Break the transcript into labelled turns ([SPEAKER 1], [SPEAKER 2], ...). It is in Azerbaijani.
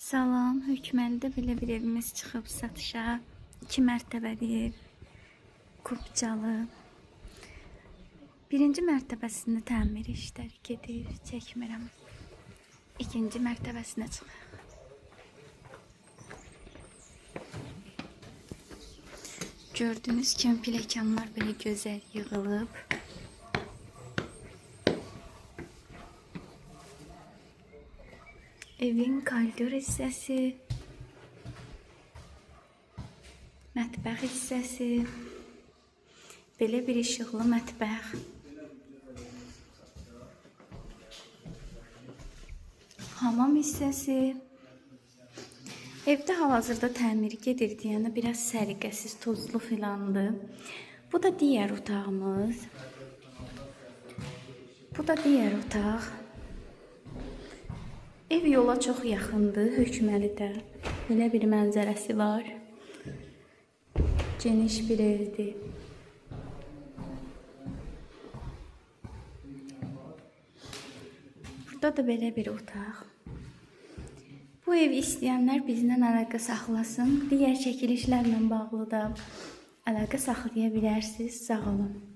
[SPEAKER 1] Salam, Hökməlidə belə bir evimiz çıxıb satışa. 2 mərtəbəli ev, kubcalı. Birinci mərtəbəsində təmir işləri gedir, çəkmirəm. İkinci mərtəbəsinə çıxaq. Gördüyünüz kimi pilləkənlər belə gözəl yığılıb. Evin koridor hissəsi, mətbəx hissəsi, belə bir işıqlı mətbəx, hamam hissəsi. Evdə hal-hazırda təmir gedir deyəndə biraz səliqəsiz, tozlu filandı. Bu da digər otağımız. Bu da digər otaq. Ev yola çox yaxındır, Hökməlidə. Belə bir mənzərəsi var. Geniş bir evdir. Burada da belə bir otaq. Bu evi istəyənlər bizdən əlaqə saxlasın. Digər çəkilişlərlə bağlı da əlaqə saxlaya bilərsiniz. Sağ olun.